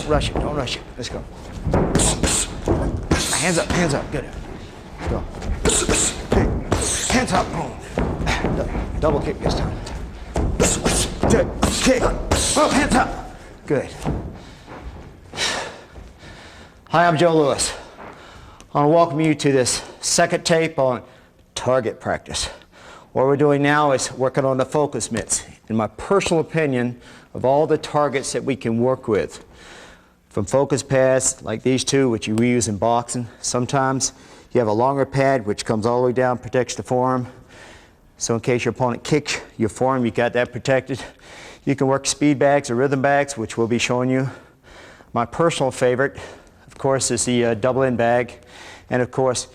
Don't rush it. Don't rush it. Let's go. Hands up. Hands up. Good. Let's go. Hands up. Boom. Double kick this time. Kick. Oh, hands up. Good. Hi, I'm Joe Lewis. I want to welcome you to this second tape on target practice. What we're doing now is working on the focus mitts. In my personal opinion, of all the targets that we can work with, from focus pads like these two, which you use in boxing, sometimes you have a longer pad which comes all the way down, protects the forearm. So in case your opponent kicks your forearm, you got that protected. You can work speed bags or rhythm bags, which we'll be showing you. My personal favorite, of course, is the double end bag. And of course,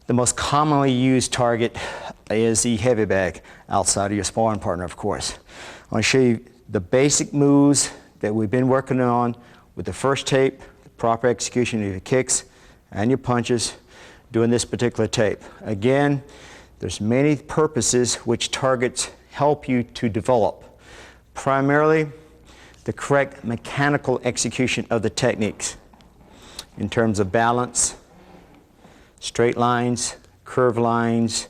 the most commonly used target is the heavy bag outside of your sparring partner, of course. I want to show you the basic moves that we've been working on with the first tape, the proper execution of your kicks and your punches doing this particular tape. Again, there's many purposes which targets help you to develop. Primarily, the correct mechanical execution of the techniques in terms of balance, straight lines, curved lines,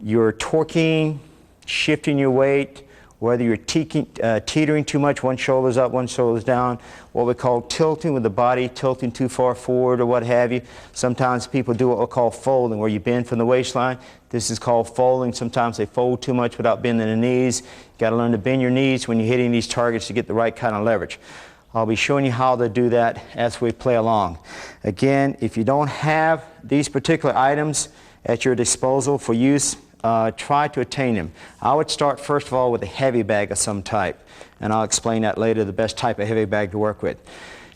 you're torquing, shifting your weight, whether you're teetering too much, one shoulder's up, one shoulder's down, what we call tilting with the body, tilting too far forward or what have you. Sometimes people do what we call folding, where you bend from the waistline. This is called folding. Sometimes they fold too much without bending the knees. You got to learn to bend your knees when you're hitting these targets to get the right kind of leverage. I'll be showing you how to do that as we play along. Again, if you don't have these particular items at your disposal for use, try to attain them. I would start first of all with a heavy bag of some type, and I'll explain that later, the best type of heavy bag to work with.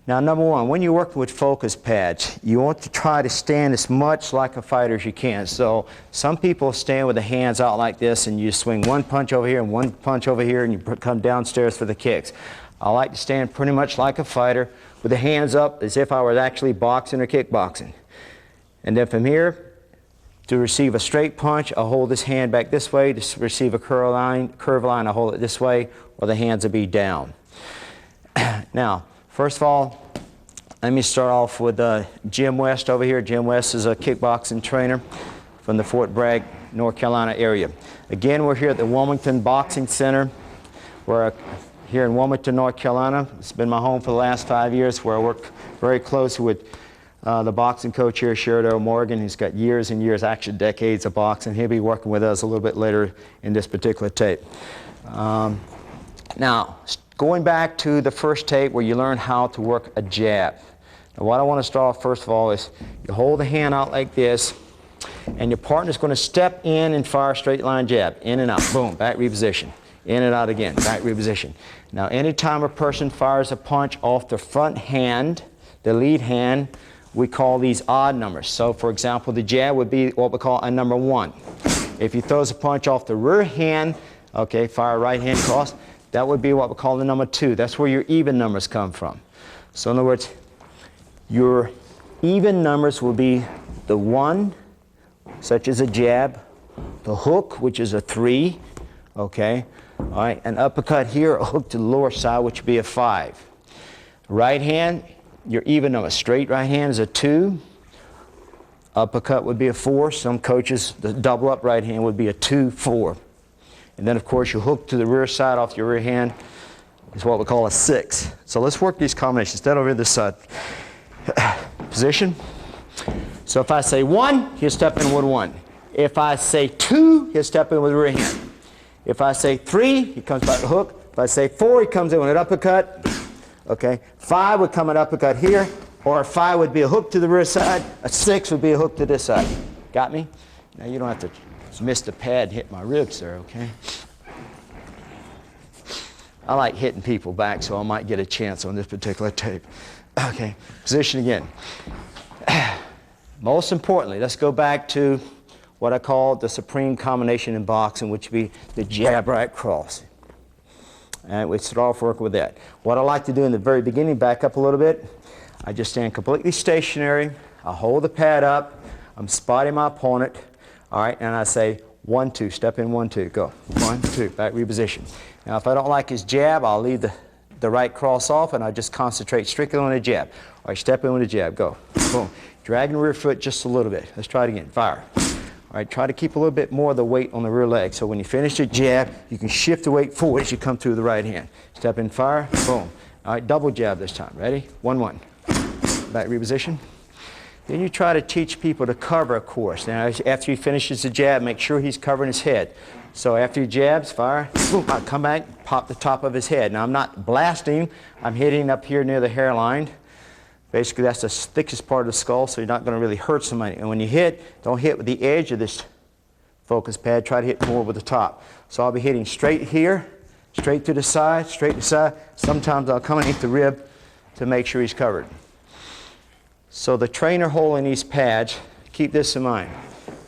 Now, number one, when you're working with focus pads, you want to try to stand as much like a fighter as you can. So some people stand with the hands out like this, and you swing one punch over here and one punch over here, and you come downstairs for the kicks. I like to stand pretty much like a fighter with the hands up as if I was actually boxing or kickboxing. And then from here, to receive a straight punch, I'll hold this hand back this way. To receive a curve line, I'll hold it this way, or the hands will be down. Now, first of all, let me start off with Jim West over here. Jim West is a kickboxing trainer from the Fort Bragg, North Carolina area. Again, we're here at the Wilmington Boxing Center. We're here in Wilmington, North Carolina. It's been my home for the last 5 years, where I work very closely with the boxing coach here, Sheridan Morgan. He's got years and years, actually decades of boxing. He'll be working with us a little bit later in this particular tape. Now, going back to the first tape where you learn how to work a jab. Now, what I want to start off first of all is you hold the hand out like this, and your partner's going to step in and fire a straight line jab. In and out, boom, back reposition. In and out again, back reposition. Now, anytime a person fires a punch off the front hand, the lead hand, we call these odd numbers. So, for example, the jab would be what we call a number 1. If he throws a punch off the rear hand, okay, fire right hand cross, that would be what we call the number 2. That's where your even numbers come from. So, in other words, your even numbers will be the 1, such as a jab, the hook, which is a 3, okay, all right, an uppercut here, a hook to the lower side, which would be a 5. Right hand, your even number, straight right hand is a 2. Uppercut would be a 4. Some coaches, the double up right hand would be a 2, 4. And then, of course, your hook to the rear side off your rear hand is what we call a 6. So let's work these combinations. That over this side. Position. So if I say 1, he'll step in with 1. If I say 2, he'll step in with the rear hand. If I say 3, he comes back to hook. If I say 4, he comes in with an uppercut. Okay, 5 would come an uppercut here, or a 5 would be a hook to the rear side, a 6 would be a hook to this side. Got me? Now you don't have to miss the pad and hit my ribs there, okay? I like hitting people back, so I might get a chance on this particular tape. Okay, position again. Most importantly, let's go back to what I call the supreme combination in boxing, which would be the jab right cross. And we start off working with that. What I like to do in the very beginning, back up a little bit, I just stand completely stationary. I hold the pad up. I'm spotting my opponent. All right, and I say 1, 2, step in 1, 2, go. 1, 2, back reposition. Now, if I don't like his jab, I'll leave the the right cross off, and I just concentrate strictly on the jab. All right, step in with the jab, go. Boom. Dragging the rear foot just a little bit. Let's try it again, fire. All right, try to keep a little bit more of the weight on the rear leg. So when you finish the jab, you can shift the weight forward as you come through the right hand. Step in, fire, boom. All right, double jab this time. Ready? 1-1. Back reposition. Then you try to teach people to cover a course. Now, after he finishes the jab, make sure he's covering his head. So after he jabs, fire, boom, I come back, pop the top of his head. Now, I'm not blasting. I'm hitting up here near the hairline. Basically, that's the thickest part of the skull, so you're not going to really hurt somebody. And when you hit, don't hit with the edge of this focus pad. Try to hit more with the top. So I'll be hitting straight here, straight to the side, straight to the side. Sometimes I'll come underneath the rib to make sure he's covered. So the trainer holding these pads, keep this in mind.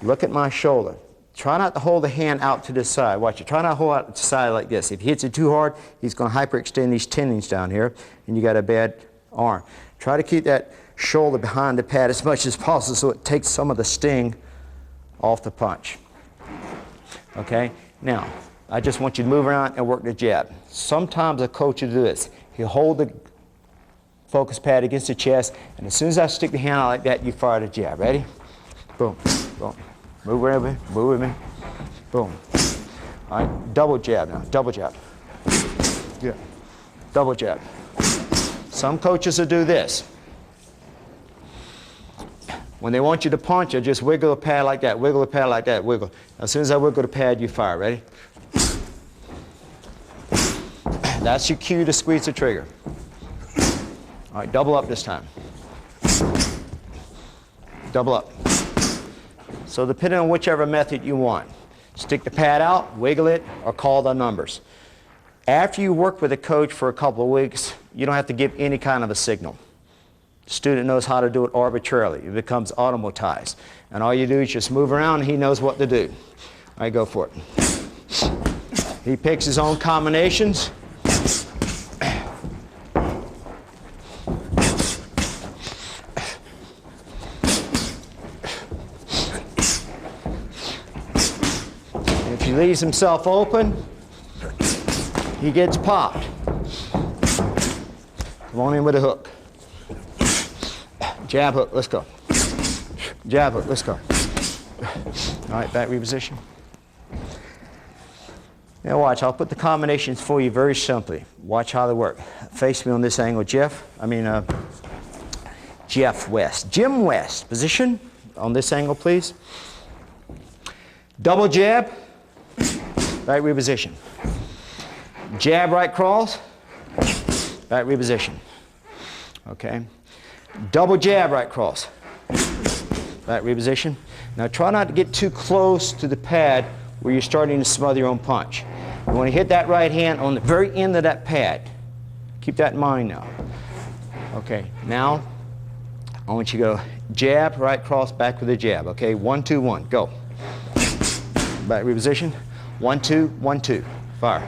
Look at my shoulder. Try not to hold the hand out to the side. Watch it. Try not to hold out to the side like this. If he hits it too hard, he's going to hyperextend these tendons down here, and you got a bad arm. Try to keep that shoulder behind the pad as much as possible so it takes some of the sting off the punch. Okay? Now, I just want you to move around and work the jab. Sometimes a coach will do this. He'll hold the focus pad against the chest, and as soon as I stick the hand out like that, you fire the jab. Ready? Boom, boom. Move with me, move with me. Boom. All right, double jab now, double jab. Good. Double jab. Some coaches will do this. When they want you to punch, you just wiggle the pad like that, wiggle the pad like that, wiggle. As soon as I wiggle the pad, you fire. Ready? That's your cue to squeeze the trigger. All right, double up this time. Double up. So depending on whichever method you want, stick the pad out, wiggle it, or call the numbers. After you work with a coach for a couple of weeks, you don't have to give any kind of a signal. The student knows how to do it arbitrarily. It becomes automatized. And all you do is just move around and he knows what to do. All right, go for it. He picks his own combinations. If he leaves himself open, he gets popped. Come on in with a hook. Jab hook, let's go. Jab hook, let's go. All right, back reposition. Now watch, I'll put the combinations for you very simply. Watch how they work. Face me on this angle, Jeff West. Jim West, position on this angle, please. Double jab, right reposition. Jab, right cross, right reposition. Okay. Double jab, right cross, right reposition. Now try not to get too close to the pad where you're starting to smother your own punch. You want to hit that right hand on the very end of that pad. Keep that in mind now. Okay, now I want you to go jab, right cross, back with a jab. Okay, 1, 2, 1, go. Back reposition. 1, 2, 1, 2. Fire.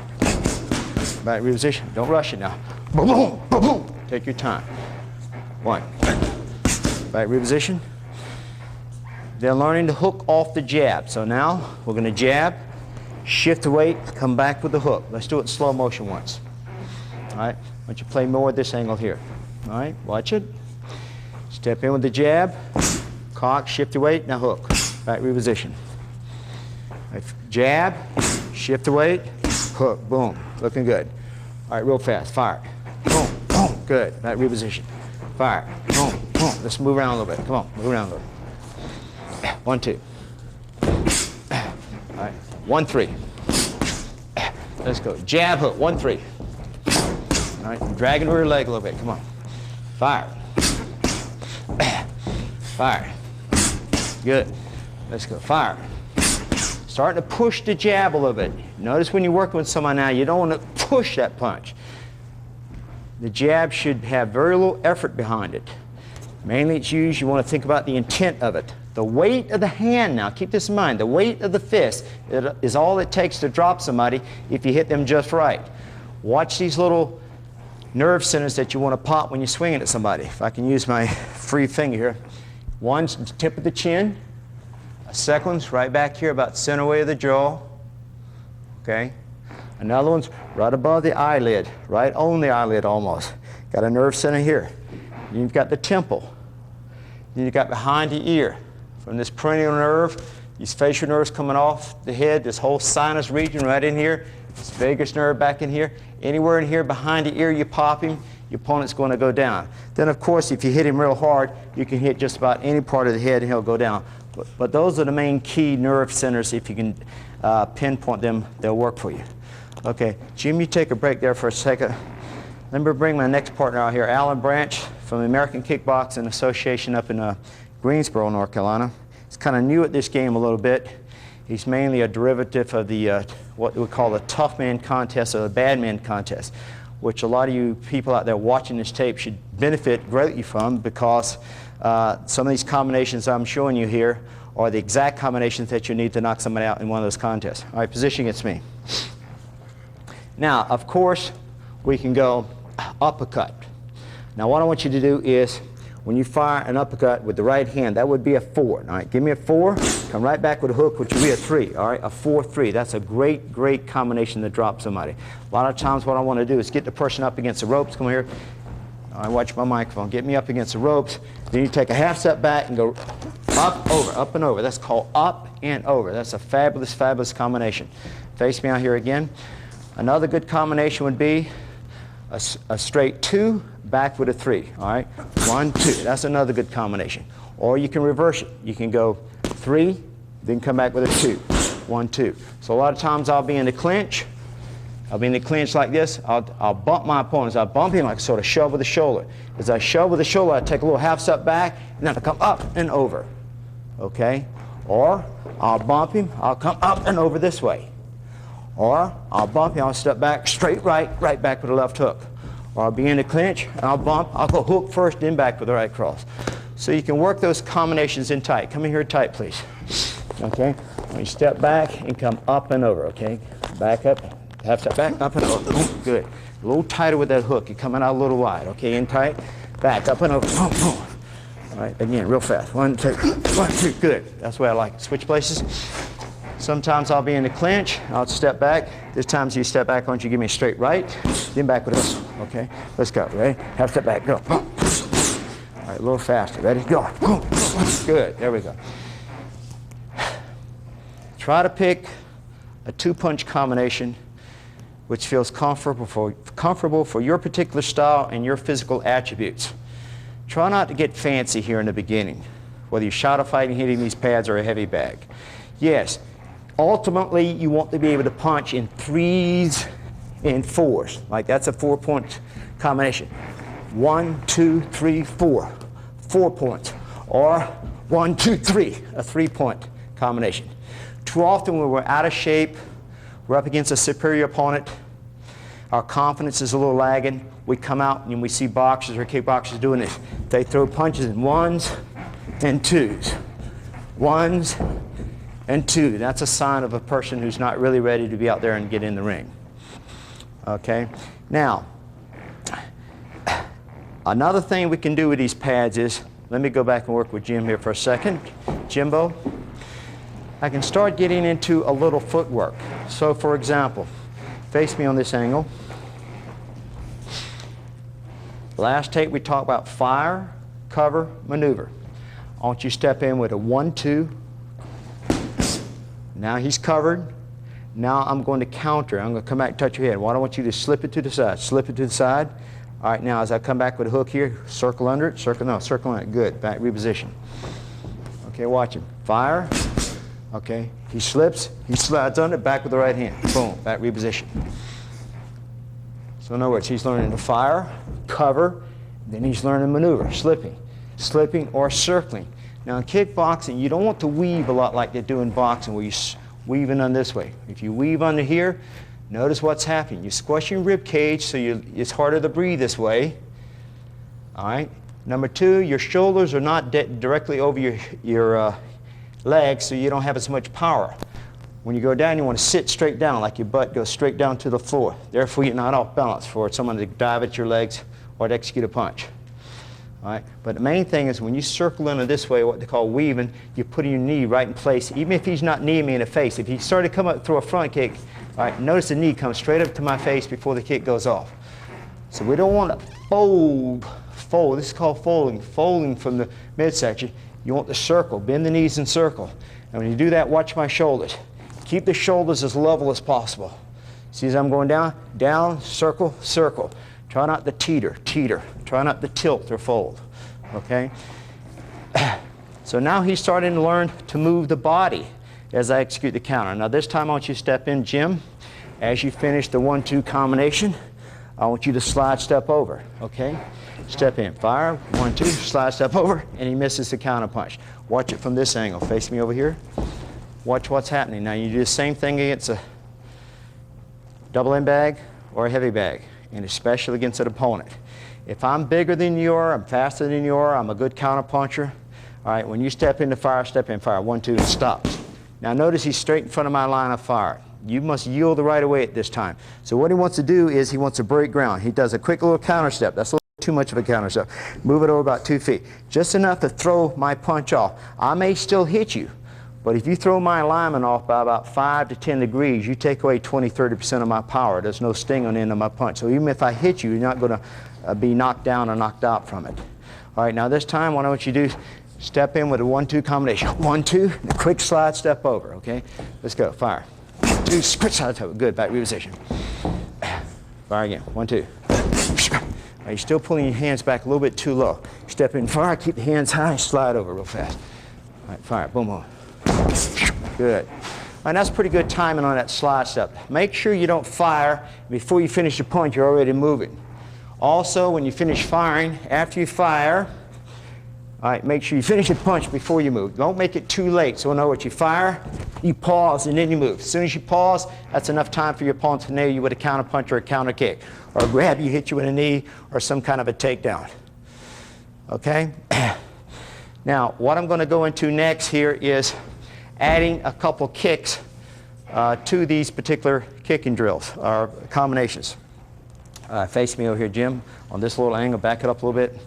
Back reposition. Don't rush it now. Boom, boom, boom, boom. Take your time. 1. Back reposition. They're learning to hook off the jab. So now we're going to jab, shift the weight, come back with the hook. Let's do it in slow motion once. All right. I want you to play more at this angle here. All right. Watch it. Step in with the jab, cock, shift the weight, now hook. Back reposition. Right. Jab, shift the weight, hook, boom. Looking good. All right, real fast. Fire. Boom, boom. Good. Back reposition. Fire. Boom, boom. Let's move around a little bit. Come on, move around a little bit. 1, 2. All right. 1, 3. Let's go. Jab, hook. 1, 3. All right. Dragging the rear leg a little bit. Come on. Fire. Fire. Good. Let's go. Fire. Starting to push the jab a little bit. Notice when you're working with someone now, you don't want to push that punch. The jab should have very little effort behind it. Mainly it's used, you want to think about the intent of it. The weight of the hand now, keep this in mind, the weight of the fist is all it takes to drop somebody if you hit them just right. Watch these little nerve centers that you want to pop when you're swinging at somebody. If I can use my free finger here. One's the tip of the chin. A second one's right back here about center way of the jaw. Okay. Another one's right above the eyelid, right on the eyelid almost. Got a nerve center here. You've got the temple. Then you've got behind the ear. From this perennial nerve, these facial nerves coming off the head, this whole sinus region right in here, this vagus nerve back in here. Anywhere in here behind the ear you pop him, your opponent's going to go down. Then of course if you hit him real hard, you can hit just about any part of the head and he'll go down. But those are the main key nerve centers. If you can pinpoint them, they'll work for you. Okay, Jim, you take a break there for a second. Let me bring my next partner out here, Alan Branch from the American Kickboxing Association up in Greensboro, North Carolina. He's kind of new at this game a little bit. He's mainly a derivative of the what we call the tough man contest or the bad man contest, which a lot of you people out there watching this tape should benefit greatly from, because some of these combinations I'm showing you here are the exact combinations that you need to knock somebody out in one of those contests. All right, position against me. Now, of course, we can go uppercut. Now, what I want you to do is, when you fire an uppercut with the right hand, that would be a 4. All right, give me a 4, come right back with a hook, which would be a 3. All right, a 4-3. That's a great, great combination to drop somebody. A lot of times what I want to do is get the person up against the ropes. Come here. All right, watch my microphone. Get me up against the ropes. Then you take a half step back and go up and over. That's called up and over. That's a fabulous, fabulous combination. Face me out here again. Another good combination would be a straight 2, back with a 3. All right, 1, 2. That's another good combination. Or you can reverse it. You can go 3, then come back with a 2. 1, 2. So a lot of times I'll be in the clinch. I'll be in the clinch like this. I'll bump my opponents. I'll bump him like sort of shove with the shoulder. As I shove with the shoulder, I take a little half step back, and then I come up and over. Okay? Or I'll bump him. I'll come up and over this way. Or I'll bump him. I'll step back, straight right, right back with a left hook. Or I'll be in the clinch, and I'll bump. I'll go hook first, then back with the right cross. So you can work those combinations in tight. Come in here tight, please. Okay? When you step back and come up and over, okay? Back up, half step back, up and over. Boom, good. A little tighter with that hook. You're coming out a little wide, okay? In tight, back, up and over. Boom, boom. All right, again, real fast. 1, 2, 1, 2, good. That's the way I like it. Switch places. Sometimes I'll be in the clinch. I'll step back. This time you step back, why don't you give me a straight right, then back with this. Okay, let's go. Ready? Half step back, go. All right, a little faster. Ready? Go. Good. There we go. Try to pick a 2-punch combination which feels comfortable for your particular style and your physical attributes. Try not to get fancy here in the beginning, whether you're shadow fighting, hitting these pads, or a heavy bag. Yes, ultimately you want to be able to punch in 3s and 4s. Like that's a 4-point combination. 1, 2, 3, 4. 4 points. Or 1, 2, 3. A 3-point combination. Too often when we're out of shape, we're up against a superior opponent, our confidence is a little lagging, we come out and we see boxers or kickboxers doing this. They throw punches in 1s and 2s. 1s and 2s. That's a sign of a person who's not really ready to be out there and get in the ring. Okay? Now, another thing we can do with these pads is, let me go back and work with Jim here for a second. Jimbo, I can start getting into a little footwork. So for example, face me on this angle. Last tape we talked about fire, cover, maneuver. I want you to step in with a 1, 2. Now he's covered. Now I'm going to counter. I'm going to come back and touch your head. What I want you to slip it to the side. Slip it to the side. All right, now as I come back with a hook here, circle under it. Circle under it. Good. Back reposition. Okay, watch him. Fire. Okay, he slips, he slides under, back with the right hand. Boom, back reposition. So in other words, he's learning to fire, cover, then he's learning maneuver, slipping or circling. Now in kickboxing, you don't want to weave a lot like they do in boxing, where you're weaving on this way. If you weave under here, notice what's happening. You're squashing your rib cage, so it's harder to breathe this way. All right. Number 2, your shoulders are not directly over your legs, so you don't have as much power. When you go down, you want to sit straight down, like your butt goes straight down to the floor. Therefore, you're not off balance for someone to dive at your legs or to execute a punch. All right? But the main thing is when you circle into this way, what they call weaving, you're putting your knee right in place, even if he's not kneeing me in the face. If he started to come up through a front kick, all right, notice the knee comes straight up to my face before the kick goes off. So we don't want to fold. This is called folding from the midsection. You want to circle, bend the knees and circle. And when you do that, watch my shoulders. Keep the shoulders as level as possible. See as I'm going down, down, circle, circle. Try not to teeter. Try not to tilt or fold, okay? So now he's starting to learn to move the body as I execute the counter. Now this time I want you to step in, Jim. As you finish the 1-2 combination, I want you to slide step over, okay? Step in, fire, 1-2, slide step over, and he misses the counter punch. Watch it from this angle. Face me over here. Watch what's happening. Now you do the same thing against a double end bag or a heavy bag, and especially against an opponent. If I'm bigger than you are, I'm faster than you are, I'm a good counter puncher. All right, when you step into fire, step in, fire, 1-2, stop. Now notice he's straight in front of my line of fire. You must yield the right of way at this time. So what he wants to do is he wants to break ground. He does a quick little counter step. That's a little too much of a counter step. Move it over about 2 feet. Just enough to throw my punch off. I may still hit you, but if you throw my alignment off by about 5 to 10 degrees, you take away 20–30% of my power. There's no sting on the end of my punch. So even if I hit you, you're not going to be knocked down or knocked out from it. All right, now this time what I want you to do, step in with a 1-2 combination. 1-2, a quick slide step over, okay? Let's go, fire. 2, quick slide step, good, back reposition. Fire again, 1-2. You're still pulling your hands back a little bit too low. Step in, fire, keep the hands high, slide over real fast. All right, fire, boom, boom. Good. And that's pretty good timing on that slide step. Make sure you don't fire before you finish your punch, you're already moving. Also, when you finish firing, after you fire, all right, make sure you finish your punch before you move. Don't make it too late. So in other words, you fire, you pause, and then you move. As soon as you pause, that's enough time for your opponent to nail you with a counter punch or a counter kick, or grab you, hit you with a knee, or some kind of a takedown. Okay? Now, what I'm going to go into next here is adding a couple kicks to these particular kicking drills, or combinations. Face me over here, Jim, on this little angle. Back it up a little bit.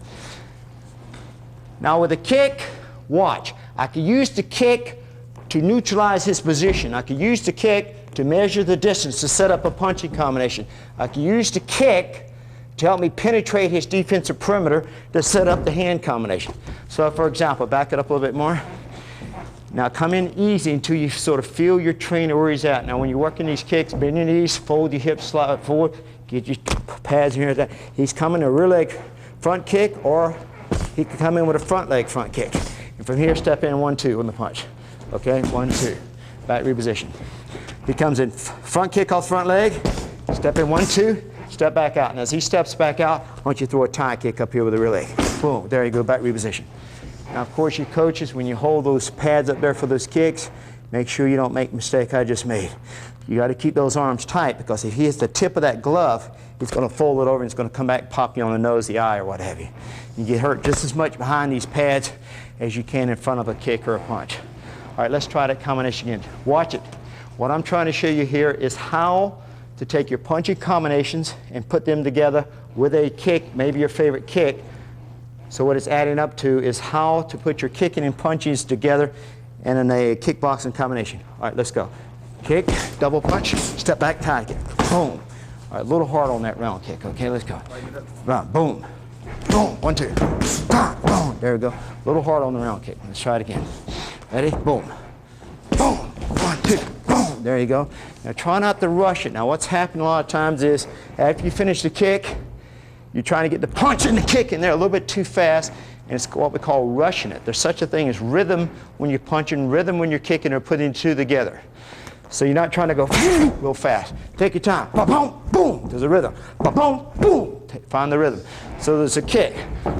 Now with a kick, watch. I could use the kick to neutralize his position. I could use the kick to measure the distance to set up a punching combination. I could use the kick to help me penetrate his defensive perimeter to set up the hand combination. So for example, back it up a little bit more. Now come in easy until you sort of feel your trainer where he's at. Now when you're working these kicks, bend your knees, fold your hips, slide forward, get your pads here and there. He's coming a rear leg front kick, or he can come in with a front leg front kick. And from here, step in 1-2 on the punch. Okay, 1-2. Back reposition. He comes in front kick off front leg, step in 1-2, step back out. And as he steps back out, I want you to throw a tie kick up here with the rear leg. Boom, there you go, back reposition. Now, of course, you coaches, when you hold those pads up there for those kicks, make sure you don't make the mistake I just made. You got to keep those arms tight, because if he hits the tip of that glove, he's going to fold it over and it's going to come back, pop you on the nose, the eye, or what have you. You get hurt just as much behind these pads as you can in front of a kick or a punch. All right, let's try that combination again. Watch it. What I'm trying to show you here is how to take your punching combinations and put them together with a kick, maybe your favorite kick. So what it's adding up to is how to put your kicking and punches together and in a kickboxing combination. All right, let's go. Kick, double punch, step back, tie kick. Boom. All right, a little hard on that round kick. Okay, let's go. Boom. Boom. 1-2. Boom. There we go. A little hard on the round kick. Let's try it again. Ready? Boom. Boom. 1-2. Boom. There you go. Now try not to rush it. Now what's happening a lot of times is after you finish the kick, you're trying to get the punch and the kick in there a little bit too fast, and it's what we call rushing it. There's such a thing as rhythm when you're punching, rhythm when you're kicking, or putting the two together. So you're not trying to go real fast. Take your time. Ba-boom, boom. There's a rhythm. Ba-boom, boom. Find the rhythm. So there's a kick.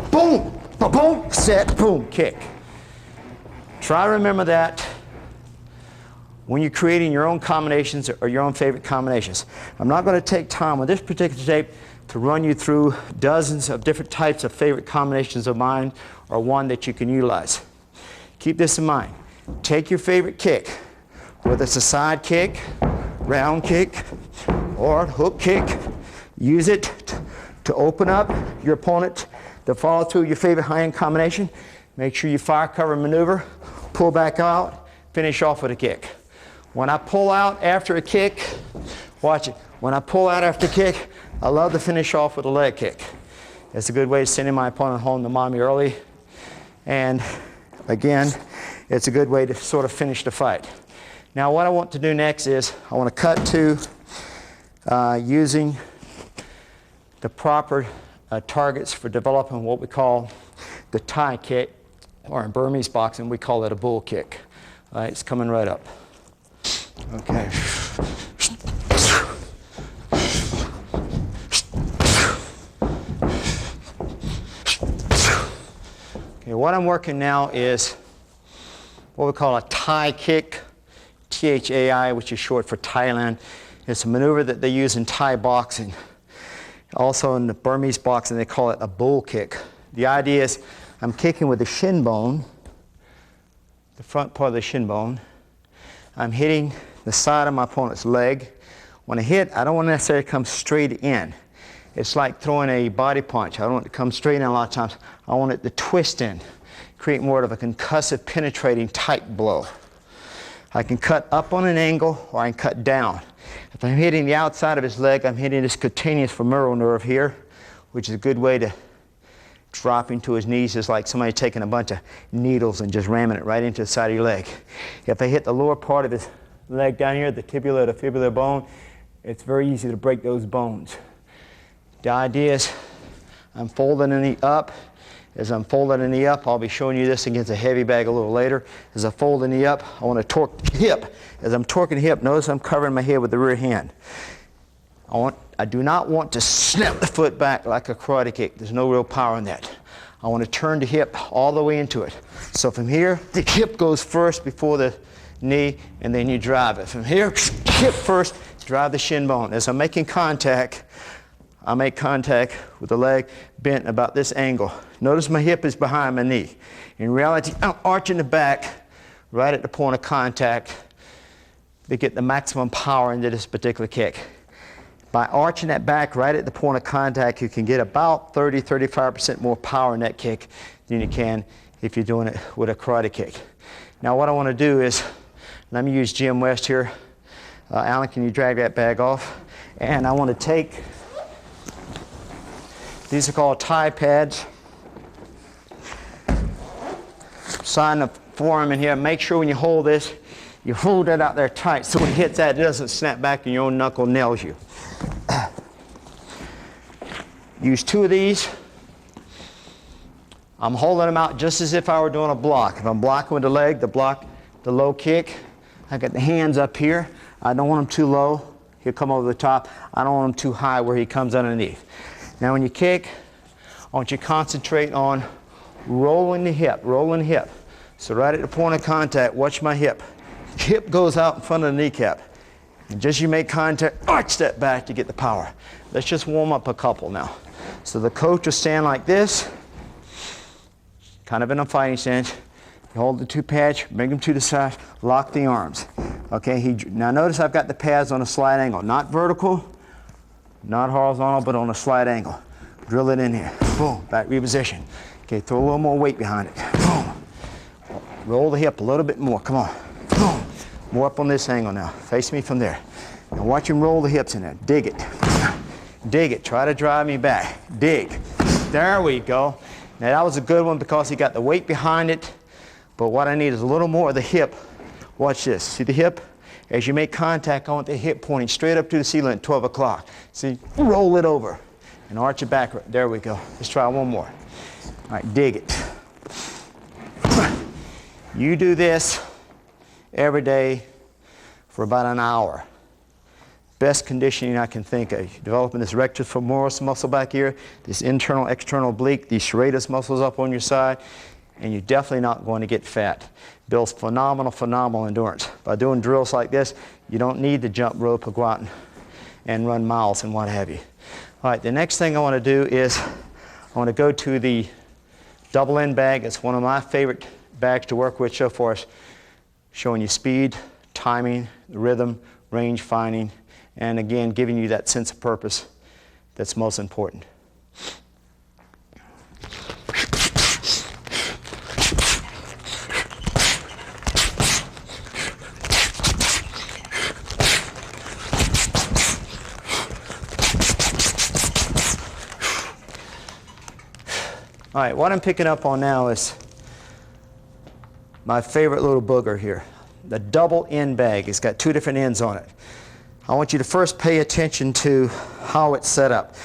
Boom, ba-boom, set, boom, kick. Try to remember that when you're creating your own combinations or your own favorite combinations. I'm not going to take time with this particular tape to run you through dozens of different types of favorite combinations of mine, or one that you can utilize. Keep this in mind. Take your favorite kick, whether it's a side kick, round kick, or hook kick. Use it to open up your opponent The follow through your favorite hand combination. Make sure you fire, cover, maneuver, pull back out, finish off with a kick. When I pull out after a kick, watch it. When I pull out after a kick, I love to finish off with a leg kick. It's a good way of sending my opponent home to mommy early. And again, it's a good way to sort of finish the fight. Now what I want to do next is I want to cut to using the proper targets for developing what we call the Thai kick, or in Burmese boxing we call it a bull kick. All right, it's coming right up. Okay. Okay, what I'm working now is what we call a Thai kick, Thai, which is short for Thailand. It's a maneuver that they use in Thai boxing. Also in the Burmese boxing, they call it a bull kick. The idea is I'm kicking with the shin bone, the front part of the shin bone. I'm hitting the side of my opponent's leg. When I hit, I don't want to necessarily come straight in. It's like throwing a body punch. I don't want it to come straight in a lot of times. I want it to twist in, create more of a concussive, penetrating type blow. I can cut up on an angle or I can cut down. If I'm hitting the outside of his leg, I'm hitting this cutaneous femoral nerve here, which is a good way to drop him to his knees. It's like somebody taking a bunch of needles and just ramming it right into the side of your leg. If I hit the lower part of his leg down here, the tibia, the fibular bone, it's very easy to break those bones. The idea is I'm folding the knee up. As I'm folding the knee up, I'll be showing you this against a heavy bag a little later. As I fold the knee up, I want to torque the hip. As I'm torquing the hip, notice I'm covering my head with the rear hand. I do not want to snap the foot back like a karate kick. There's no real power in that. I want to turn the hip all the way into it. So from here, the hip goes first before the knee, and then you drive it. From here, hip first, drive the shin bone. As I'm making contact, I make contact with the leg bent about this angle. Notice my hip is behind my knee. In reality, I'm arching the back right at the point of contact to get the maximum power into this particular kick. By arching that back right at the point of contact, you can get about 30-35% more power in that kick than you can if you're doing it with a karate kick. Now what I want to do is, let me use Jim West here. Alan, can you drag that bag off? And I want to take, these are called Thai pads. Sign the forearm in here. Make sure when you hold this, you hold that out there tight so when it hits that, it doesn't snap back and your own knuckle nails you. Use 2 of these. I'm holding them out just as if I were doing a block. If I'm blocking with the leg, the low kick, I got the hands up here. I don't want them too low. He'll come over the top. I don't want him too high where he comes underneath. Now when you kick, I want you to concentrate on rolling the hip, rolling the hip. So right at the point of contact, watch my hip. Hip goes out in front of the kneecap. And just you make contact, arch that back to get the power. Let's just warm up a couple now. So the coach will stand like this, kind of in a fighting stance. You hold the 2 pads, bring them to the side, lock the arms. Okay, now notice I've got the pads on a slight angle, not vertical, not horizontal, but on a slight angle. Drill it in here. Boom, back reposition. Okay, throw a little more weight behind it. Boom. Roll the hip a little bit more, come on. Boom. More up on this angle now. Face me from there. Now watch him roll the hips in there. Dig it. Dig it. Try to drive me back. Dig. There we go. Now that was a good one because he got the weight behind it, but what I need is a little more of the hip. Watch this. See the hip? As you make contact, I want the hip pointing straight up to the ceiling at 12 o'clock. See? Roll it over and arch it back. There we go. Let's try one more. All right, dig it. You do this every day for about an hour. Best conditioning I can think of. Developing this rectus femoris muscle back here, this internal external oblique, these serratus muscles up on your side, and you're definitely not going to get fat. Builds phenomenal endurance. By doing drills like this, you don't need to jump rope or go out and run miles and what have you. All right, the next thing I want to do is I want to go to the double end bag. It's one of my favorite bags to work with so far, showing you speed, timing, rhythm, range finding, and again, giving you that sense of purpose that's most important. All right, what I'm picking up on now is my favorite little booger here, the double end bag. It's got two different ends on it. I want you to first pay attention to how it's set up.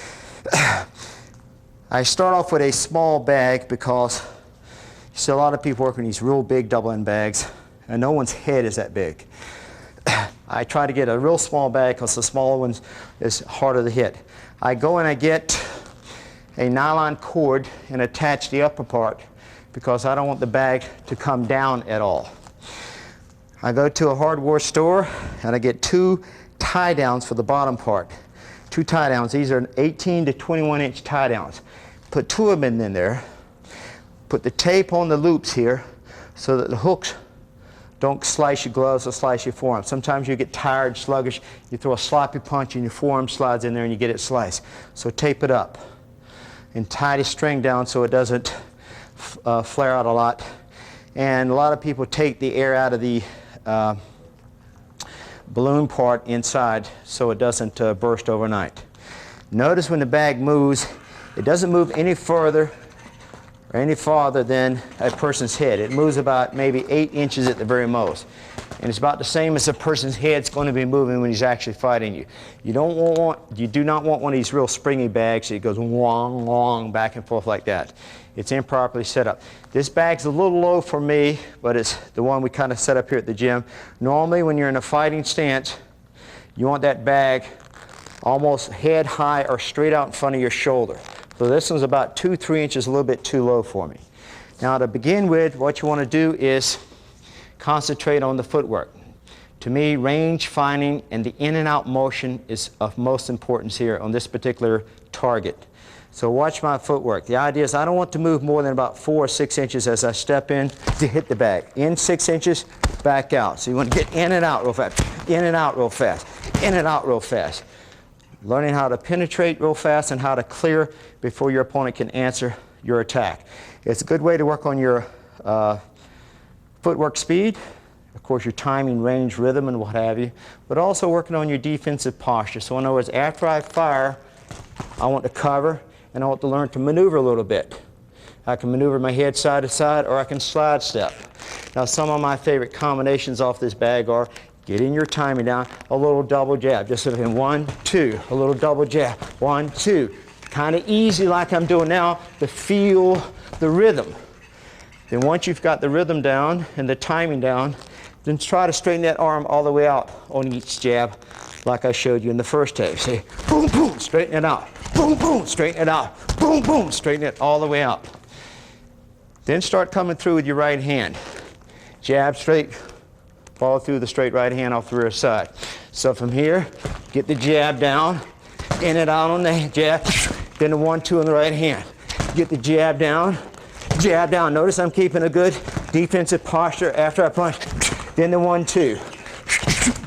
I start off with a small bag because you see a lot of people working these real big double end bags, and no one's head is that big. I try to get a real small bag because the smaller one is harder to hit. I go and I get a nylon cord and attach the upper part because I don't want the bag to come down at all. I go to a hardware store and I get two tie downs for the bottom part. Two tie downs. These are 18 to 21 inch tie downs. Put two of them in there. Put the tape on the loops here so that the hooks don't slice your gloves or slice your forearm. Sometimes you get tired, sluggish, you throw a sloppy punch and your forearm slides in there and you get it sliced. So tape it up and tie the string down so it doesn't flare out a lot. And a lot of people take the air out of the balloon part inside so it doesn't burst overnight. Notice when the bag moves, it doesn't move any further or any farther than a person's head. It moves about maybe 8 inches at the very most. And it's about the same as a person's head's going to be moving when he's actually fighting you. You do not want one of these real springy bags that goes wong, wong, back and forth like that. It's improperly set up. This bag's a little low for me, but it's the one we kind of set up here at the gym. Normally when you're in a fighting stance, you want that bag almost head high or straight out in front of your shoulder. So this one's about 2-3 inches, a little bit too low for me. Now to begin with, what you want to do is concentrate on the footwork. To me, range finding and the in and out motion is of most importance here on this particular target. So watch my footwork. The idea is I don't want to move more than about 4 or 6 inches as I step in to hit the bag. In 6 inches, back out. So you want to get in and out real fast, in and out real fast, in and out real fast. Learning how to penetrate real fast and how to clear before your opponent can answer your attack. It's a good way to work on your footwork speed, of course your timing, range, rhythm, and what have you, but also working on your defensive posture. So in other words, after I fire, I want to cover and I want to learn to maneuver a little bit. I can maneuver my head side to side or I can slide step. Now some of my favorite combinations off this bag are getting your timing down, a little double jab, just sort of in 1, 2, a little double jab, 1, 2. Kind of easy like I'm doing now to feel the rhythm. Then once you've got the rhythm down and the timing down, then try to straighten that arm all the way out on each jab like I showed you in the first tape. Say, boom, boom, straighten it out. Boom, boom, straighten it out. Boom, boom, straighten it all the way out. Then start coming through with your right hand. Jab straight, follow through the straight right hand off the rear side. So from here, get the jab down, in and out on the jab, then the 1, 2 on the right hand. Get the jab down, jab down. Notice I'm keeping a good defensive posture after I punch. Then the 1, 2,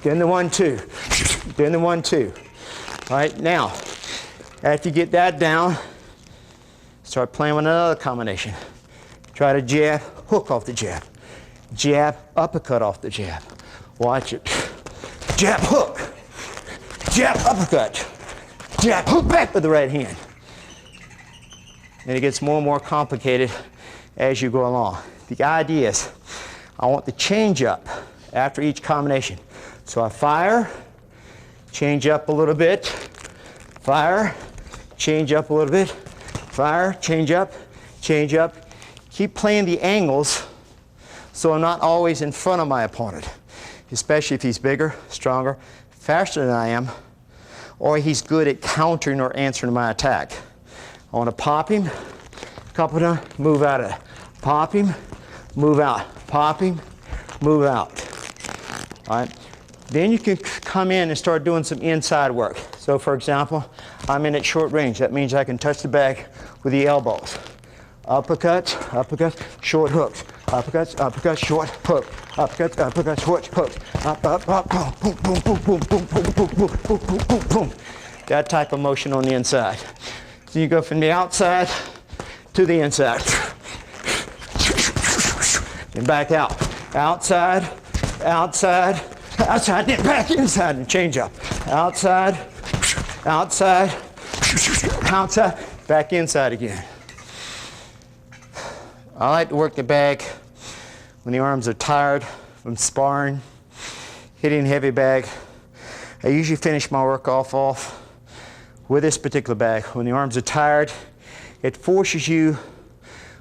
then the 1, 2, then the 1, 2. All right, now, after you get that down, start playing with another combination. Try to jab, hook off the jab. Jab, uppercut off the jab. Watch it. Jab, hook. Jab, uppercut. Jab, hook back with the right hand. And it gets more and more complicated as you go along. The idea is I want the change up after each combination. So I fire, change up a little bit, fire, change up a little bit, fire, change up, change up. Keep playing the angles so I'm not always in front of my opponent, especially if he's bigger, stronger, faster than I am, or he's good at countering or answering my attack. I want to pop him, couple of times, move out of it. Pop him, move out. Pop him, move out. All right. Then you can come in and start doing some inside work. So for example, I'm in at short range. That means I can touch the bag with the elbows. Uppercuts, uppercuts, short hooks. Uppercuts, uppercuts, short hook. Uppercuts, uppercuts, short hooks. Up, up, up, boom, boom, boom, boom, boom, boom, boom, boom, boom, boom, boom, boom. That type of motion on the inside. So you go from the outside to the inside. And back out. Outside, outside, outside, then back inside and change up. Outside, outside, outside, back inside again. I like to work the bag when the arms are tired from sparring, hitting heavy bag. I usually finish my work off with this particular bag. When the arms are tired, it forces you,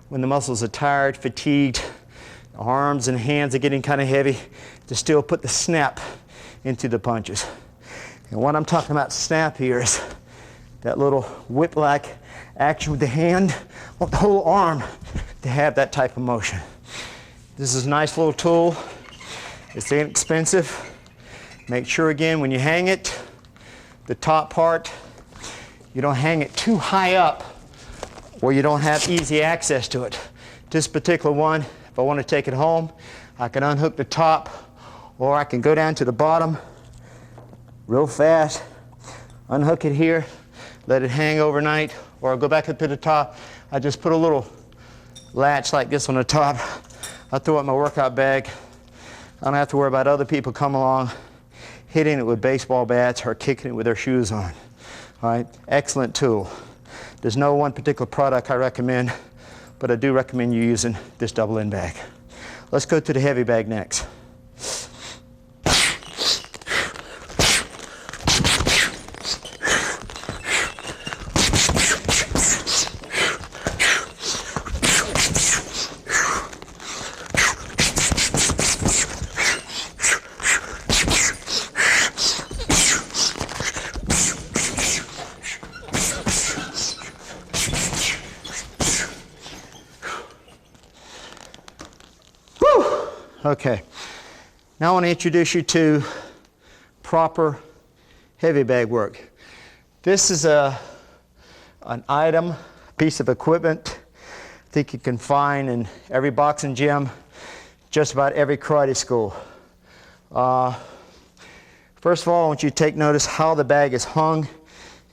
when the muscles are tired, fatigued, the arms and hands are getting kind of heavy, to still put the snap into the punches. And what I'm talking about snap here is that little whip-like action with the hand, or the whole arm, to have that type of motion. This is a nice little tool. It's inexpensive. Make sure again when you hang it, the top part, you don't hang it too high up where you don't have easy access to it. This particular one, if I want to take it home, I can unhook the top, or I can go down to the bottom real fast, unhook it here, let it hang overnight, or I'll go back up to the top. I just put a little latch like this on the top. I throw it in my workout bag. I don't have to worry about other people coming along, hitting it with baseball bats or kicking it with their shoes on. All right, excellent tool. There's no one particular product I recommend, but I do recommend you using this double end bag. Let's go to the heavy bag next. Okay, now I want to introduce you to proper heavy bag work. This is an item, a piece of equipment I think you can find in every boxing gym, just about every karate school. First of all, I want you to take notice how the bag is hung,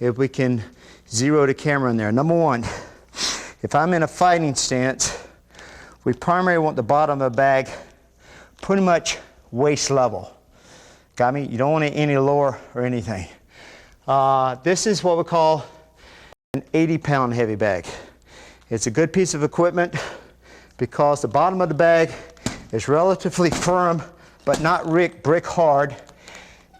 if we can zero the camera in there. Number one, if I'm in a fighting stance, we primarily want the bottom of the bag pretty much waist level. Got me? You don't want it any lower or anything. This is what we call an 80-pound heavy bag. It's a good piece of equipment because the bottom of the bag is relatively firm but not brick hard,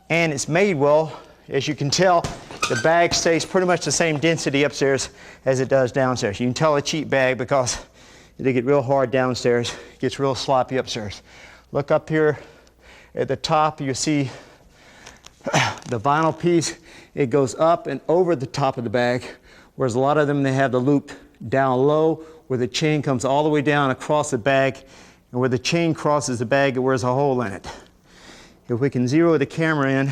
and it's made well. As you can tell, the bag stays pretty much the same density upstairs as it does downstairs. You can tell a cheap bag because they get real hard downstairs, it gets real sloppy upstairs. Look up here at the top, you see the vinyl piece. It goes up and over the top of the bag, whereas a lot of them, they have the loop down low where the chain comes all the way down across the bag, and where the chain crosses the bag, it wears a hole in it. If we can zero the camera in,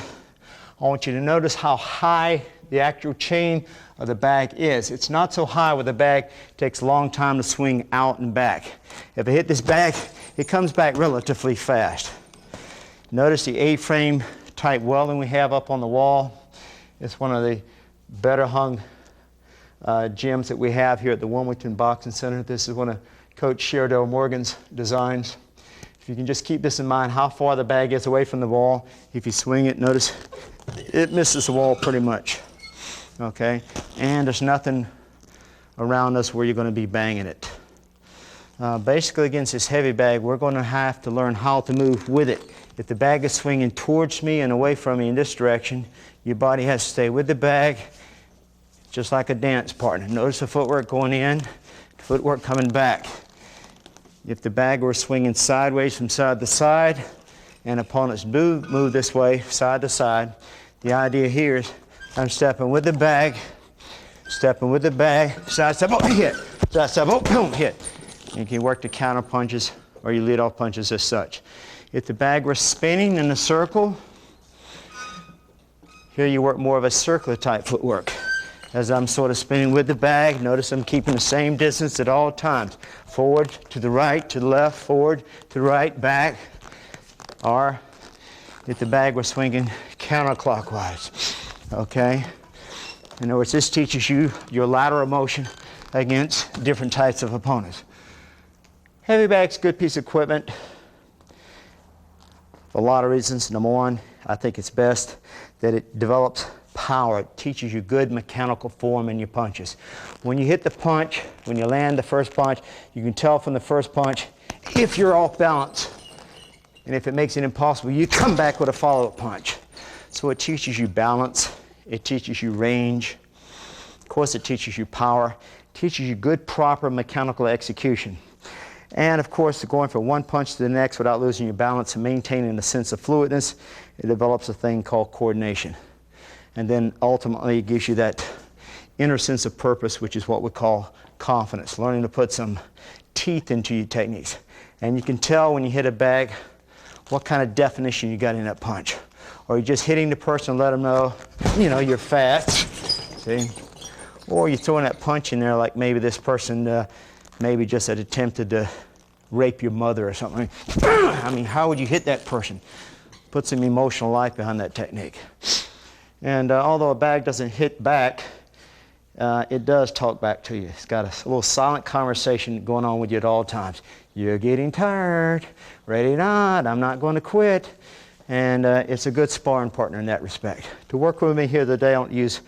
I want you to notice how high the actual chain of the bag is. It's not so high where the bag takes a long time to swing out and back. If I hit this bag, it comes back relatively fast. Notice the A-frame type welding we have up on the wall. It's one of the better hung gyms that we have here at the Wilmington Boxing Center. This is one of Coach Sherdell Morgan's designs. If you can just keep this in mind, how far the bag is away from the wall. If you swing it, notice it misses the wall pretty much. Okay, and there's nothing around us where you're going to be banging it. Basically, against this heavy bag, we're going to have to learn how to move with it. If the bag is swinging towards me and away from me in this direction, your body has to stay with the bag, just like a dance partner. Notice the footwork going in, the footwork coming back. If the bag were swinging sideways from side to side, and opponents move this way, side to side, the idea here is I'm stepping with the bag, side step, oh, hit, side step, oh, boom, hit. You can work the counter punches or your lead off punches as such. If the bag were spinning in a circle, here you work more of a circular type footwork. As I'm sort of spinning with the bag, notice I'm keeping the same distance at all times. Forward, to the right, to the left, forward, to the right, back. Or if the bag were swinging counterclockwise, okay? In other words, this teaches you your lateral motion against different types of opponents. Heavy bag's a good piece of equipment for a lot of reasons. Number one, I think it's best that it develops power. It teaches you good mechanical form in your punches. When you hit the punch, when you land the first punch, you can tell from the first punch if you're off balance. And if it makes it impossible, you come back with a follow-up punch. So it teaches you balance. It teaches you range. Of course, it teaches you power. It teaches you good, proper mechanical execution. And of course, going from one punch to the next without losing your balance and maintaining a sense of fluidness, it develops a thing called coordination. And then ultimately, it gives you that inner sense of purpose, which is what we call confidence, learning to put some teeth into your techniques. And you can tell when you hit a bag what kind of definition you got in that punch. Or you're just hitting the person and let them know, you know, you're fast, see? Or you're throwing that punch in there like maybe this person maybe just had attempted to rape your mother or something. I mean, how would you hit that person? Put some emotional life behind that technique. And although a bag doesn't hit back, it does talk back to you. It's got a little silent conversation going on with you at all times. You're getting tired, ready or not, I'm not going to quit. And it's a good sparring partner in that respect. To work with me here today, I want to use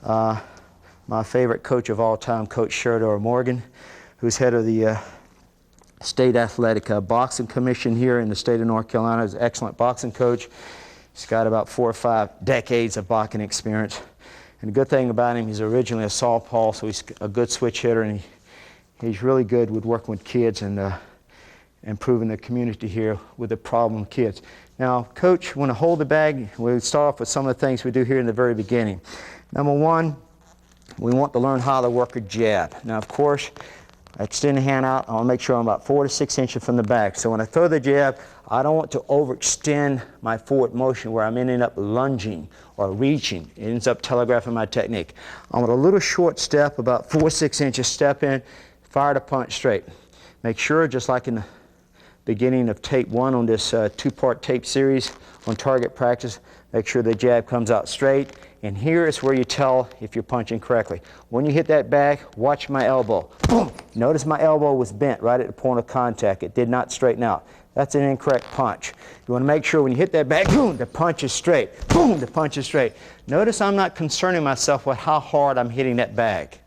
my favorite coach of all time, Coach Sherdor Morgan, who's head of the State Athletic Boxing Commission here in the state of North Carolina. He's an excellent boxing coach. He's got about 4 or 5 decades of boxing experience. And the good thing about him, he's originally a southpaw, so he's a good switch hitter, and he's really good with working with kids and improving the community here with the problem kids. Now, Coach, when I hold the bag, we'll start off with some of the things we do here in the very beginning. Number one, we want to learn how to work a jab. Now, of course, I extend the hand out. I want to make sure I'm about 4 to 6 inches from the back. So when I throw the jab, I don't want to overextend my forward motion where I'm ending up lunging or reaching. It ends up telegraphing my technique. I want a little short step, about 4 or 6 inches, step in, fire the punch straight. Make sure, just like in the beginning of tape 1 on this 2-part tape series on target practice, make sure the jab comes out straight. And here is where you tell if you're punching correctly. When you hit that bag, watch my elbow. Boom! Notice my elbow was bent right at the point of contact. It did not straighten out. That's an incorrect punch. You want to make sure when you hit that bag, boom, the punch is straight. Boom, the punch is straight. Notice I'm not concerning myself with how hard I'm hitting that bag.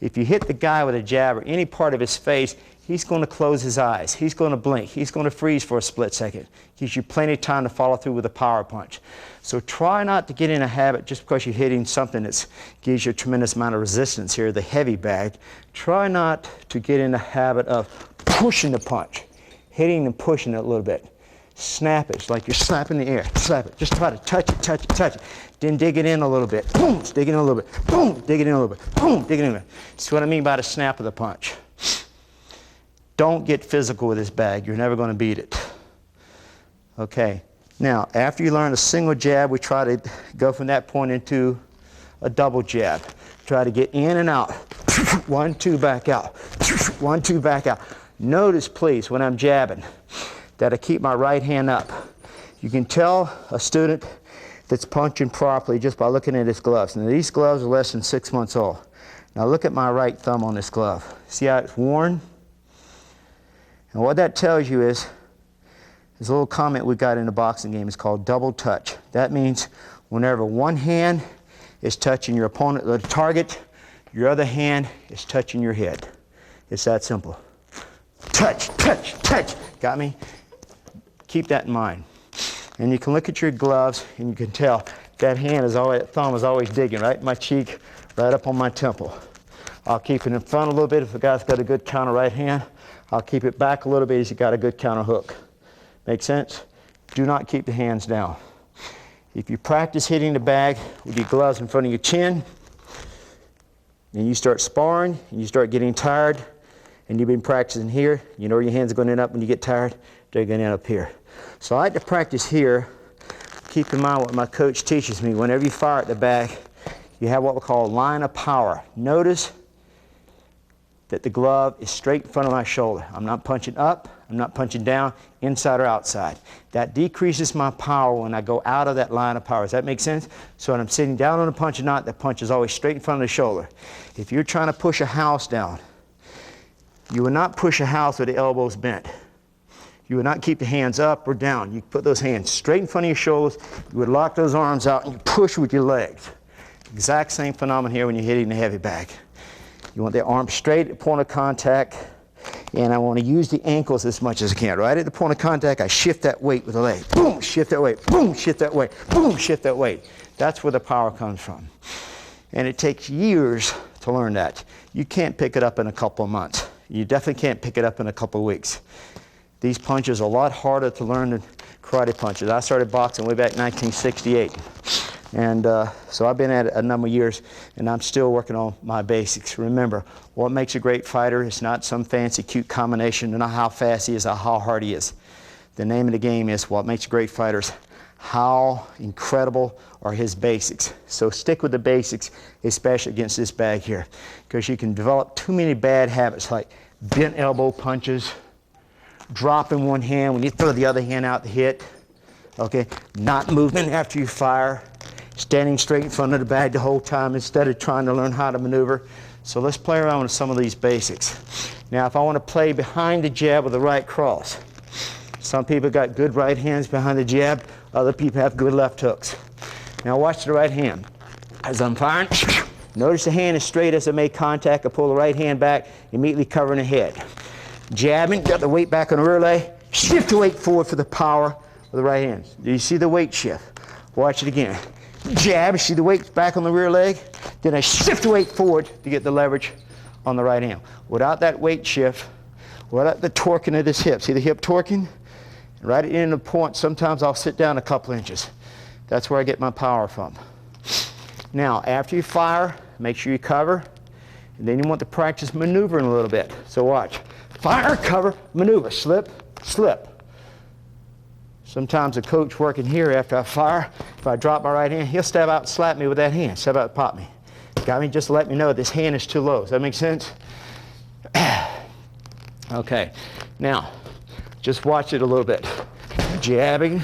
If you hit the guy with a jab or any part of his face, he's going to close his eyes. He's going to blink. He's going to freeze for a split second. Gives you plenty of time to follow through with a power punch. So try not to get in a habit just because you're hitting something that gives you a tremendous amount of resistance here, the heavy bag. Try not to get in the habit of pushing the punch, hitting and pushing it a little bit. Snap it. It's like you're slapping the air. Slap it. Just try to touch it, touch it, touch it. Then dig it in a little bit. Boom, dig it in a little bit. Boom, dig it in a little bit. Boom, dig it in a little bit. That's what I mean by the snap of the punch. Don't get physical with this bag. You're never going to beat it. Okay. Now, after you learn a single jab, we try to go from that point into a double jab. Try to get in and out. 1, 2, back out. 1, 2, back out. Notice, please, when I'm jabbing, that I keep my right hand up. You can tell a student that's punching properly just by looking at his gloves. Now, these gloves are less than 6 months old. Now, look at my right thumb on this glove. See how it's worn? And what that tells you is, there's a little comment we got in the boxing game. It's called double touch. That means whenever one hand is touching your opponent, the target, your other hand is touching your head. It's that simple. Touch, touch, touch. Got me? Keep that in mind. And you can look at your gloves and you can tell that hand is always, that thumb is always digging right in my cheek, right up on my temple. I'll keep it in front a little bit if the guy's got a good counter right hand. I'll keep it back a little bit if he's got a good counter hook. Make sense? Do not keep the hands down. If you practice hitting the bag with your gloves in front of your chin, and you start sparring, and you start getting tired, and you've been practicing here, you know where your hands are going to end up when you get tired? They're going to end up here. So I like to practice here. Keep in mind what my coach teaches me. Whenever you fire at the bag, you have what we call a line of power. Notice that the glove is straight in front of my shoulder. I'm not punching up, I'm not punching down, inside or outside. That decreases my power when I go out of that line of power. Does that make sense? So when I'm sitting down on a punch or not, the punch is always straight in front of the shoulder. If you're trying to push a house down, you will not push a house with the elbows bent. You would not keep the hands up or down. You put those hands straight in front of your shoulders, you would lock those arms out and you push with your legs. Exact same phenomenon here when you're hitting the heavy bag. You want the arm straight at the point of contact, and I want to use the ankles as much as I can. Right at the point of contact, I shift that weight with the leg. Boom, shift that weight. Boom, shift that weight. Boom, shift that weight. That's where the power comes from. And it takes years to learn that. You can't pick it up in a couple of months. You definitely can't pick it up in a couple of weeks. These punches are a lot harder to learn than karate punches. I started boxing way back in 1968. And so I've been at it a number of years, and I'm still working on my basics. Remember, what makes a great fighter is not some fancy, cute combination, not how fast he is or how hard he is. The name of the game is what makes a great fighter is how incredible are his basics. So stick with the basics, especially against this bag here, because you can develop too many bad habits like bent elbow punches, dropping one hand when you throw the other hand out to hit, okay, not moving after you fire, standing straight in front of the bag the whole time instead of trying to learn how to maneuver. So let's play around with some of these basics. Now, if I want to play behind the jab with the right cross, some people got good right hands behind the jab, other people have good left hooks. Now watch the right hand. As I'm firing, notice the hand is straight as I make contact. I pull the right hand back, immediately covering the head. Jabbing, got the weight back on the rear leg, shift the weight forward for the power with the right hand. Do you see the weight shift? Watch it again. Jab, see the weight back on the rear leg, then I shift the weight forward to get the leverage on the right hand. Without that weight shift, without the torquing of this hip, see the hip torquing? Right at the end of the point, sometimes I'll sit down a couple inches. That's where I get my power from. Now, after you fire, make sure you cover, and then you want to practice maneuvering a little bit. So watch. Fire, cover, maneuver, slip, slip. Sometimes a coach working here after I fire, if I drop my right hand, he'll step out and slap me with that hand, step out and pop me. Got me? Just to let me know this hand is too low. Does that make sense? Okay, now, just watch it a little bit. Jabbing,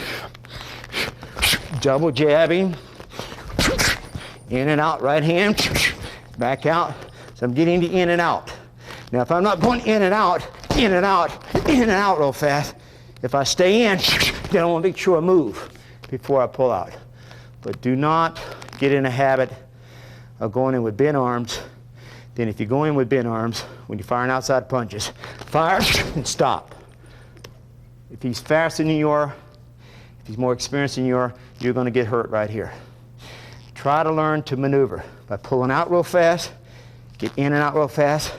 double jabbing, in and out, right hand, back out. So I'm getting the in and out. Now, if I'm not going in and out, in and out, in and out real fast, if I stay in, then I want to make sure I move before I pull out. But do not get in a habit of going in with bent arms. Then if you go in with bent arms, when you're firing outside punches, fire and stop. If he's faster than you are, if he's more experienced than you are, you're going to get hurt right here. Try to learn to maneuver by pulling out real fast, get in and out real fast.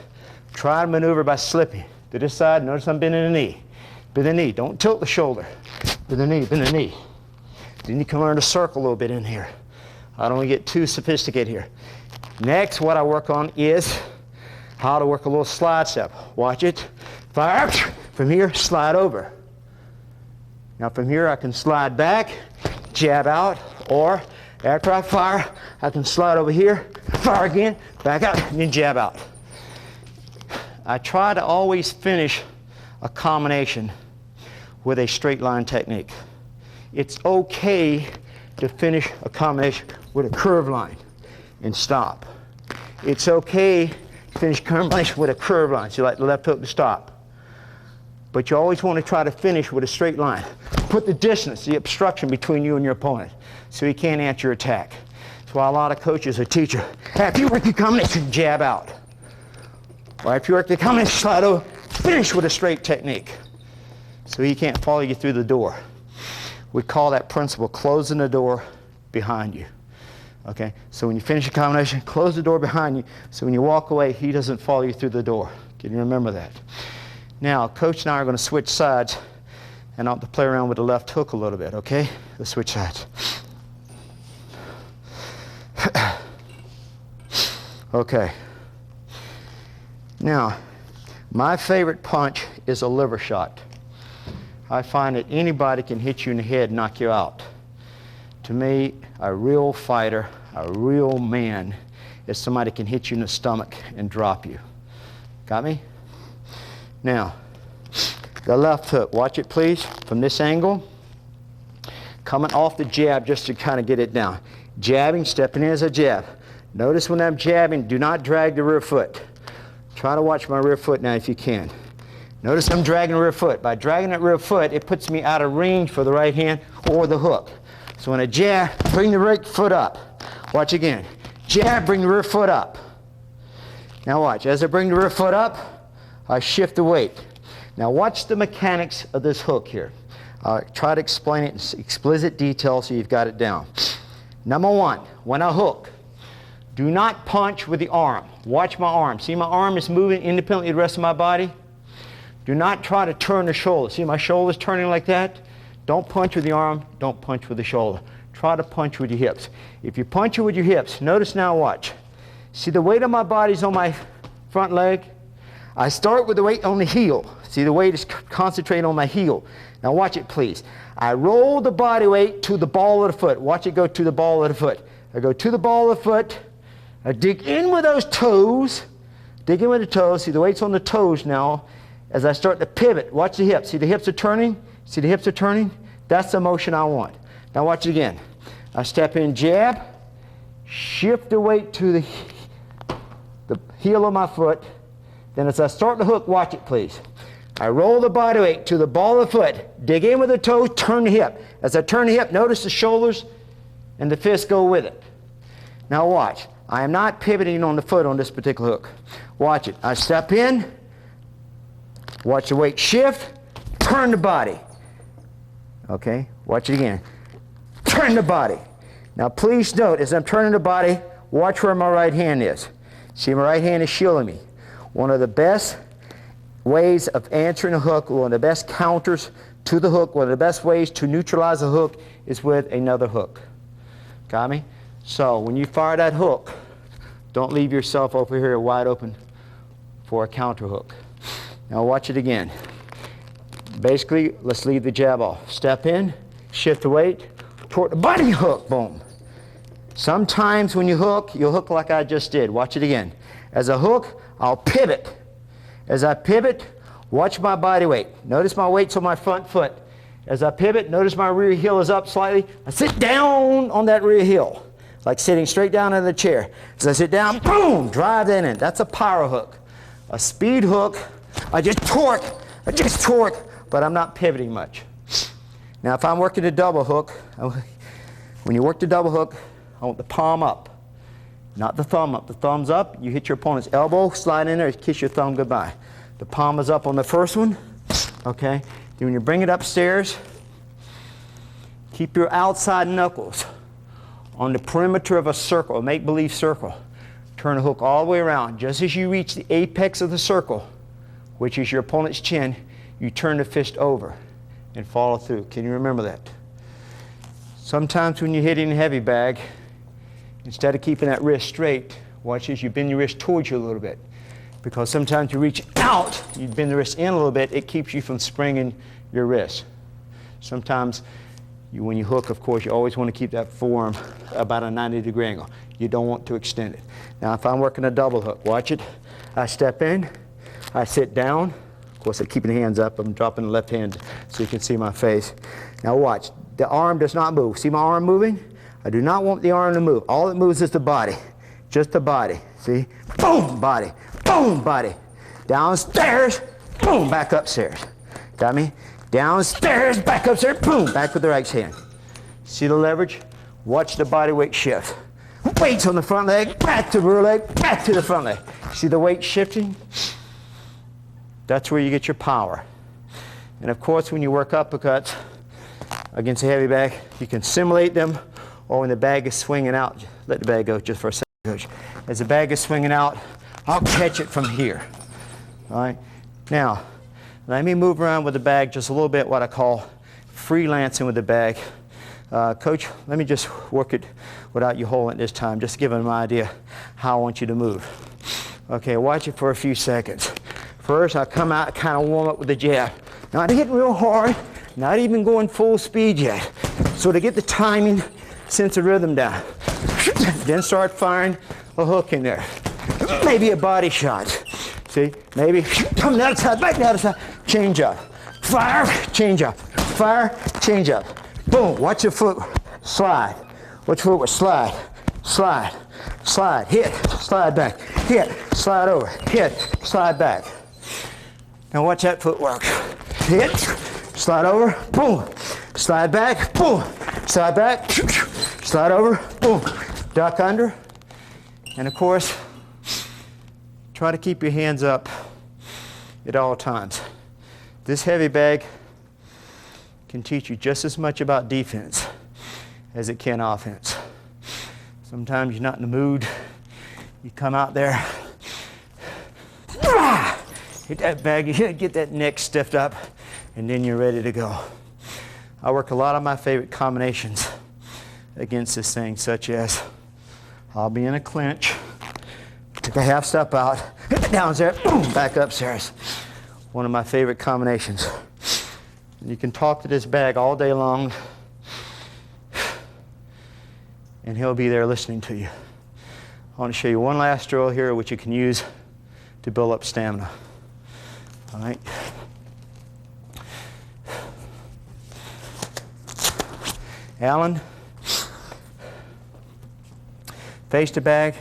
Try to maneuver by slipping to this side. Notice I'm bending the knee. Bend the knee. Don't tilt the shoulder. Bend the knee, bend the knee. Then you can learn to circle a little bit in here. I don't want to get too sophisticated here. Next, what I work on is how to work a little slide step. Watch it. Fire. From here, slide over. Now from here, I can slide back, jab out, or after I fire, I can slide over here, fire again, back out, and then jab out. I try to always finish a combination with a straight line technique. It's okay to finish a combination with a curved line and stop. It's okay to finish a combination with a curved line, so like the left hook to stop. But you always want to try to finish with a straight line. Put the distance, the obstruction between you and your opponent, so he can't answer your attack. That's why a lot of coaches or teachers, after you work your combination, jab out. Or after you work the combination, slide over, finish with a straight technique, so he can't follow you through the door. We call that principle closing the door behind you. Okay, so when you finish a combination, close the door behind you, so when you walk away, he doesn't follow you through the door. Can you remember that? Now, Coach and I are going to switch sides, and I'll have to play around with the left hook a little bit, okay? Let's switch sides. Okay. Now, my favorite punch is a liver shot. I find that anybody can hit you in the head and knock you out. To me, a real fighter, a real man, is somebody that can hit you in the stomach and drop you. Got me? Now, the left hook, watch it please, from this angle, coming off the jab just to kind of get it down. Jabbing, stepping in as a jab. Notice when I'm jabbing, do not drag the rear foot. Try to watch my rear foot now if you can. Notice I'm dragging the rear foot. By dragging that rear foot, it puts me out of range for the right hand or the hook. So when I jab, bring the right foot up. Watch again. jab, bring the rear foot up. Now watch, as I bring the rear foot up, I shift the weight. Now watch the mechanics of this hook here. I'll try to explain it in explicit detail so you've got it down. Number one, when I hook, do not punch with the arm. Watch my arm. See my arm is moving independently of the rest of my body? Do not try to turn the shoulder. See my shoulder's turning like that? Don't punch with the arm, don't punch with the shoulder. Try to punch with your hips. If you punch it with your hips, notice now, watch. See the weight of my body's on my front leg? I start with the weight on the heel. See the weight is concentrated on my heel. Now watch it please. I roll the body weight to the ball of the foot. Watch it go to the ball of the foot. I go to the ball of the foot. I dig in with those toes. Dig in with the toes. See the weight's on the toes now. As I start to pivot, watch the hips. See the hips are turning? See the hips are turning? That's the motion I want. Now watch it again. I step in, jab, shift the weight to the heel of my foot. Then as I start to hook, watch it please. I roll the body weight to the ball of the foot, dig in with the toes, turn the hip. As I turn the hip, notice the shoulders and the fists go with it. Now watch. I am not pivoting on the foot on this particular hook. Watch it. I step in, watch the weight shift, turn the body. Okay, watch it again. Turn the body. Now please note, as I'm turning the body, watch where my right hand is. See, my right hand is shielding me. One of the best ways of answering a hook, one of the best counters to the hook, one of the best ways to neutralize a hook is with another hook. Got me? So when you fire that hook, don't leave yourself over here wide open for a counter hook. Now watch it again. Basically, let's leave the jab off. Step in, shift the weight, toward the body hook, boom. Sometimes when you hook, you'll hook like I just did. Watch it again. As I hook, I'll pivot. As I pivot, watch my body weight. Notice my weight's on my front foot. As I pivot, notice my rear heel is up slightly. I sit down on that rear heel, like sitting straight down in the chair. As I sit down, boom, drive that in. That's a power hook. A speed hook, I just torque, but I'm not pivoting much. Now if I'm working a double hook, when you work the double hook, I want the palm up, not the thumb up. The thumb's up, you hit your opponent's elbow, slide in there, kiss your thumb goodbye. The palm is up on the first one, okay? Then when you bring it upstairs, keep your outside knuckles on the perimeter of a circle, a make-believe circle. Turn the hook all the way around. Just as you reach the apex of the circle, which is your opponent's chin, you turn the fist over and follow through. Can you remember that? Sometimes when you're hitting a heavy bag, instead of keeping that wrist straight, watch this, you bend your wrist towards you a little bit. Because sometimes you reach out, you bend the wrist in a little bit, it keeps you from springing your wrist. Sometimes when you hook, of course, you always want to keep that forearm about a 90-degree angle. You don't want to extend it. Now if I'm working a double hook, watch it. I step in, I sit down. Of course, I'm keeping the hands up. I'm dropping the left hand so you can see my face. Now watch. The arm does not move. See my arm moving? I do not want the arm to move. All that moves is the body. Just the body. See? Boom, body. Boom, body. Downstairs, boom, back upstairs. Got me? Downstairs, back upstairs, boom, back with the right hand. See the leverage? Watch the body weight shift. Weights on the front leg, back to the rear leg, back to the front leg. See the weight shifting? That's where you get your power. And of course, when you work uppercuts against a heavy bag, you can simulate them, or when the bag is swinging out, let the bag go just for a second, Coach. As the bag is swinging out, I'll catch it from here. All right? Now, let me move around with the bag just a little bit, what I call freelancing with the bag. Coach, let me just work it without you holding it this time, just to give them an idea how I want you to move. Okay, watch it for a few seconds. First, I come out, kind of warm up with the jab. Not hitting real hard, not even going full speed yet. So to get the timing, sense of rhythm down. Then start firing a hook in there. Maybe a body shot. See, maybe come down the side, back down the side, change up. Fire, change up. Fire, change up. Boom, watch your foot slide. Watch your foot slide, slide, slide, hit, slide back, hit, slide over, hit, slide back. Now watch that footwork. Hit, slide over, boom, slide back, boom, slide back, slide over, boom, duck under, And of course, try to keep your hands up at all times. This heavy bag can teach you just as much about defense as it can offense. Sometimes you're not in the mood. You come out there, hit that bag, you get that neck stiffed up, and then you're ready to go. I work a lot of my favorite combinations against this thing, such as I'll be in a clinch, take a half step out, downstairs, boom, back upstairs. One of my favorite combinations. And you can talk to this bag all day long, and he'll be there listening to you. I want to show you one last drill here which you can use to build up stamina. All right. Alan, face the bag.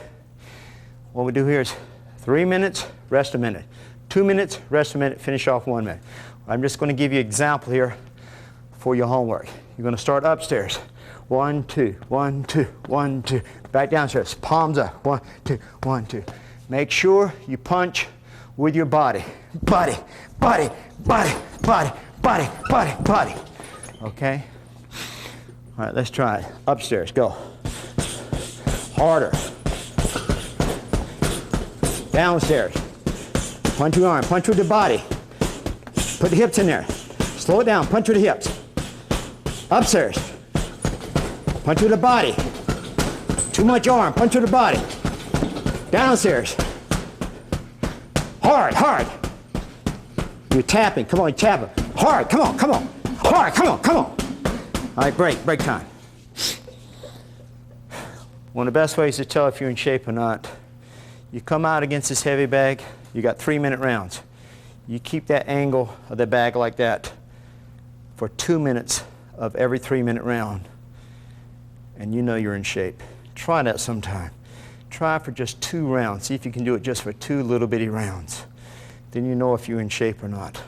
What we do here is 3 minutes, rest a minute. 2 minutes, rest a minute, finish off 1 minute. I'm just going to give you an example here for your homework. You're going to start upstairs. 1, 2, 1, 2, 1, 2. Back downstairs, palms up. 1, 2, 1, 2. Make sure you punch with your body. Body, body, body, body, body, body, body. Okay? All right, let's try it. Upstairs, go. Harder. Downstairs. Punch your arm, punch with the body. Put the hips in there. Slow it down, punch with the hips. Upstairs. Punch with the body. Too much arm, punch with the body. Downstairs. Hard, hard. You're tapping, come on, tap it. Hard, come on, come on. Hard, come on, come on. All right, break time. One of the best ways to tell if you're in shape or not, you come out against this heavy bag, you got 3-minute rounds. You keep that angle of the bag like that for 2 minutes of every 3-minute round, and you know you're in shape. Try that sometime. Try for just 2 rounds. See if you can do it just for 2 little bitty rounds. Then you know if you're in shape or not.